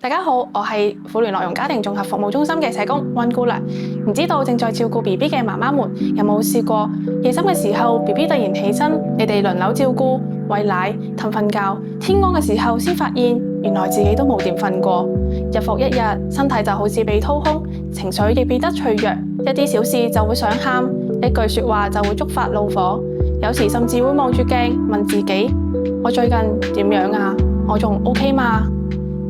大家好，我係婦聯樂融家庭綜合服務中心嘅社工溫姑娘。唔知道正在照顧 BB 嘅媽媽們有冇試過夜深嘅時候 BB 突然起身，你哋輪流照顧、餵奶、氹瞓覺，天光嘅時候先發現原來自己都冇點瞓過。日復一日，身體就好似被掏空，情緒亦變得脆弱，一啲小事就會想喊，一句說話就會觸發怒火，有時甚至會望住鏡問自己：我最近點樣啊？我仲 OK 嗎？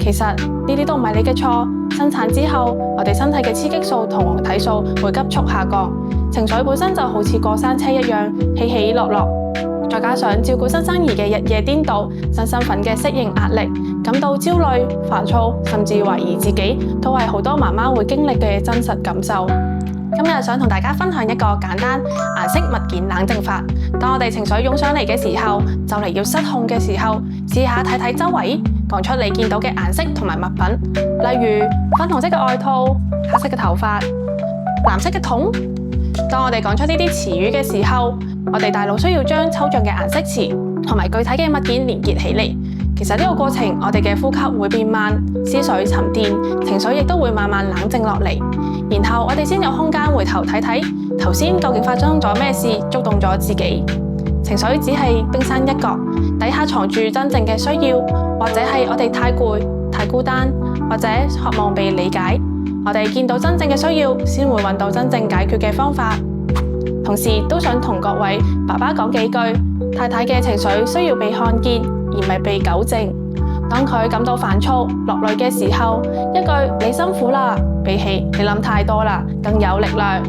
其實呢啲都唔係你嘅錯。生產之後，我哋身體嘅雌激素同黃體素會急速下降，情緒本身就好似過山車一樣起起落落。再加上照顧新生兒嘅日夜顛倒，新身份嘅適應壓力，感到焦慮、煩躁，甚至懷疑自己，都係好多媽媽會經歷嘅真實感受。今日想同大家分享一個簡單顏色物件冷靜法。當我哋情緒湧上嚟嘅時候，就嚟要失控嘅時候，試下睇睇周圍，講出你見到嘅顏色同埋物品，例如粉紅色嘅外套、黑色嘅頭髮、藍色嘅桶。當我哋講出呢啲詞語嘅時候，我哋大腦需要將抽象嘅顏色詞同埋具體嘅物件連結起嚟。其實呢個過程，我哋嘅呼吸會變慢，思緒沉澱，情緒亦都會慢慢冷靜落嚟。然後我哋先有空間回頭睇睇頭先究竟發生咗咩事，觸動咗自己。情緒只係冰山一角，底下藏住真正嘅需要，或者係我哋太攰、太孤單，或者渴望被理解。我哋見到真正嘅需要，先會揾到真正解決嘅方法。同時都想同各位爸爸講幾句，太太嘅情緒需要被看見，而唔係被糾正。當佢感到煩躁、落淚嘅時候，一句你辛苦啦，比起你諗太多啦更有力量。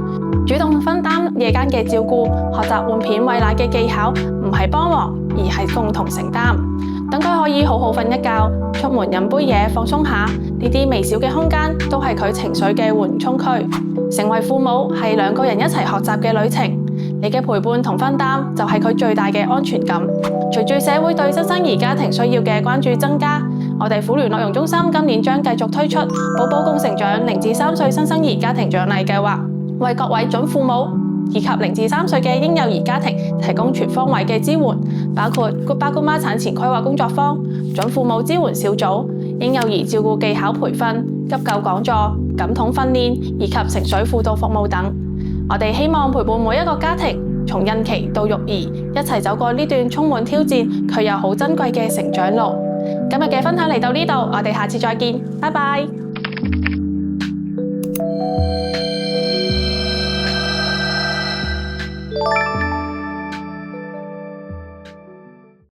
主動分擔夜間嘅照顧，學習換片餵奶嘅技巧，唔係幫忙，而係共同承擔。等佢可以好好瞓一覺，出門飲杯嘢放鬆下，呢啲微小嘅空間都係佢情緒嘅緩衝區。成為父母係兩個人一齊學習嘅旅程，你嘅陪伴同分擔就係佢最大嘅安全感。隨住社會對新生兒家庭需要嘅關注增加，我哋婦聯樂融中心今年將繼續推出寶寶共成長0至3歲新生兒家庭獎勵計劃，為各位準父母以及0至3歲嘅嬰幼兒家庭提供全方位嘅支援，包括 Good 爸 Good 媽產前規劃工作坊、準父母支援小組、嬰幼兒照顧技巧培訓、急救講座、感統訓練以及情緒輔導服務等。我哋希望陪伴每一個家庭，從孕期到育兒，一齊走過呢段充滿挑戰卻又好珍貴嘅成長路。今日嘅分享嚟到呢度，我哋下次再見，拜拜。